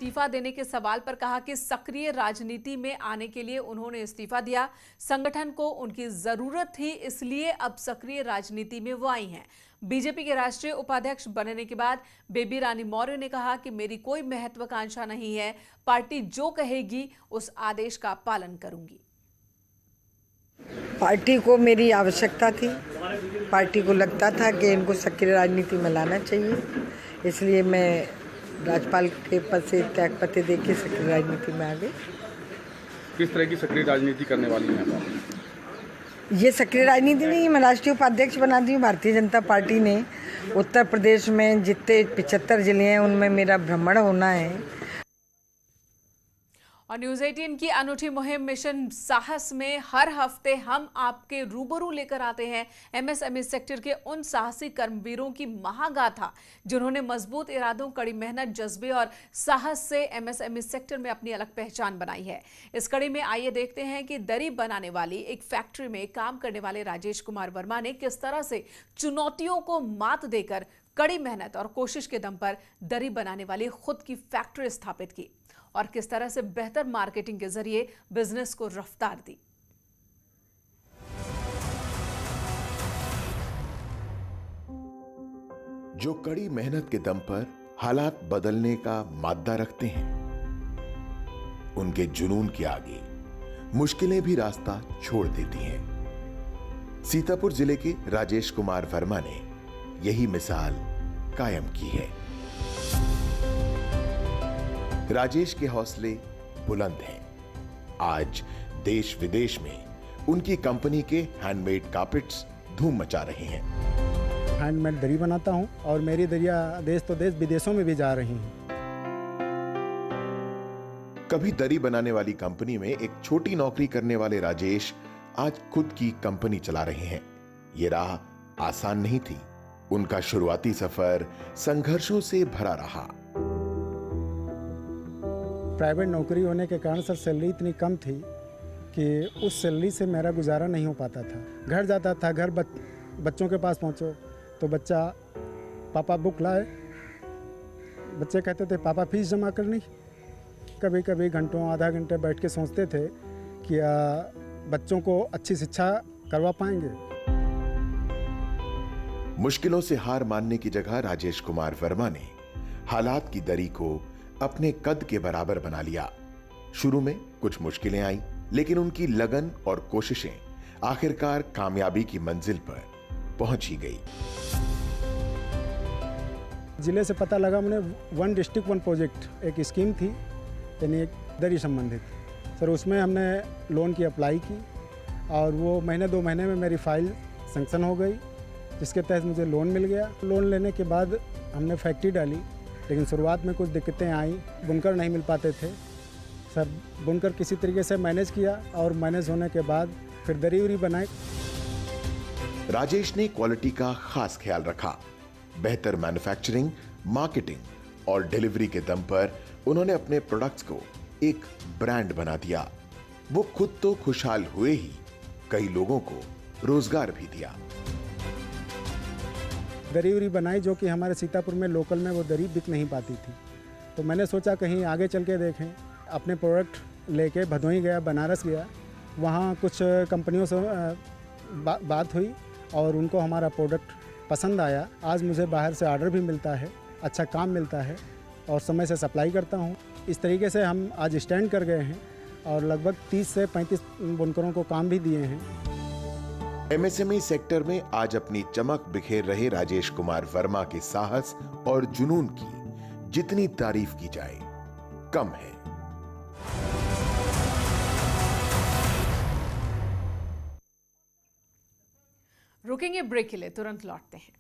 इस्तीफा देने के सवाल पर कहा कि सक्रिय राजनीति में आने के लिए उन्होंने इस्तीफा दिया। संगठन को उनकी जरूरत थी, इसलिए अब सक्रिय राजनीति में वो आई हैं। बीजेपी के राष्ट्रीय उपाध्यक्ष बनने के बाद बेबी रानी मौर्य ने कहा कि मेरी कोई महत्वाकांक्षा नहीं है, पार्टी जो कहेगी उस आदेश का पालन करूंगी। पार्टी को मेरी आवश्यकता थी, पार्टी को लगता था कि इनको सक्रिय राजनीति में लाना चाहिए, इसलिए मैं राज्यपाल के पद से त्यागपत्र दे के सक्रिय राजनीति में आ गई। किस तरह की सक्रिय राजनीति करने वाली हैं आप? ये सक्रिय राजनीति नहीं, मैं राष्ट्रीय उपाध्यक्ष बना दी हूँ। भारतीय जनता पार्टी ने उत्तर प्रदेश में जितने 75 जिले हैं उनमें मेरा भ्रमण होना है। और न्यूज 18 की अनूठी मुहिम मिशन साहस में हर हफ्ते हम आपके रूबरू लेकर आते हैं एमएसएमई सेक्टर के उन साहसी कर्मवीरों की महागाथा जिन्होंने मजबूत इरादों, कड़ी मेहनत, जज्बे और साहस से एमएसएमई सेक्टर में अपनी अलग पहचान बनाई है। इस कड़ी में आइए देखते हैं कि दरी बनाने वाली एक फैक्ट्री में काम करने वाले राजेश कुमार वर्मा ने किस तरह से चुनौतियों को मात देकर कड़ी मेहनत और कोशिश के दम पर दरी बनाने वाली खुद की फैक्ट्री स्थापित की और किस तरह से बेहतर मार्केटिंग के जरिए बिजनेस को रफ्तार दी। जो कड़ी मेहनत के दम पर हालात बदलने का माद्दा रखते हैं, उनके जुनून के आगे मुश्किलें भी रास्ता छोड़ देती हैं। सीतापुर जिले के राजेश कुमार वर्मा ने यही मिसाल कायम की है। राजेश के हौसले बुलंद हैं। आज देश विदेश में उनकी कंपनी के हैंडमेड कार्पेट्स धूम मचा रहे हैं। हैंडमेड दरी बनाता हूं और मेरी दरिया देश तो देश विदेशों में भी जा रही हैं। कभी दरी बनाने वाली कंपनी में एक छोटी नौकरी करने वाले राजेश आज खुद की कंपनी चला रहे हैं। ये राह आसान नहीं थी। उनका शुरुआती सफर संघर्षों से भरा रहा। प्राइवेट नौकरी होने के कारण सर सैलरी इतनी कम थी कि उस सैलरी से मेरा गुजारा नहीं हो पाता था। घर जाता था, घर बच्चों के पास पहुंचो तो बच्चा पापा बुक लाए, बच्चे कहते थे पापा फीस जमा करनी। कभी कभी घंटों आधा घंटे बैठ के सोचते थे कि बच्चों को अच्छी शिक्षा करवा पाएंगे। मुश्किलों से हार मानने की जगह राजेश कुमार वर्मा ने हालात की दरी को अपने कद के बराबर बना लिया। शुरू में कुछ मुश्किलें आई, लेकिन उनकी लगन और कोशिशें आखिरकार कामयाबी की मंजिल पर पहुंच ही गई। जिले से पता लगा, मैंने वन डिस्ट्रिक्ट वन प्रोजेक्ट एक स्कीम थी, यानी एक दरी संबंधित सर, उसमें हमने लोन की अप्लाई की और वो महीने 2 महीने में मेरी फाइल सैंक्शन हो गई, जिसके तहत मुझे लोन मिल गया। लोन लेने के बाद हमने फैक्ट्री डाली, लेकिन शुरुआत में कुछ दिक्कतें आई। बुनकर नहीं मिल पाते थे सर, बुनकर किसी तरीके से मैनेज किया और मैनेज होने के बाद फिर दरी उरी बनाई। राजेश ने क्वालिटी का खास ख्याल रखा। बेहतर मैन्युफैक्चरिंग, मार्केटिंग और डिलीवरी के दम पर उन्होंने अपने प्रोडक्ट्स को एक ब्रांड बना दिया। वो खुद तो खुशहाल हुए ही कई लोगों को रोजगार भी दिया। दरी उरी बनाई जो कि हमारे सीतापुर में लोकल में वो दरी बिक नहीं पाती थी, तो मैंने सोचा कहीं आगे चल के देखें। अपने प्रोडक्ट लेके भदोही गया, बनारस गया, वहाँ कुछ कंपनियों से बात हुई और उनको हमारा प्रोडक्ट पसंद आया। आज मुझे बाहर से ऑर्डर भी मिलता है, अच्छा काम मिलता है और समय से सप्लाई करता हूँ। इस तरीके से हम आज स्टैंड कर गए हैं और लगभग 30 से 35 बुनकरों को काम भी दिए हैं। एमएसएमई सेक्टर में आज अपनी चमक बिखेर रहे राजेश कुमार वर्मा के साहस और जुनून की जितनी तारीफ की जाए कम है। रुकेंगे ब्रेक के लिए, तुरंत लौटते हैं।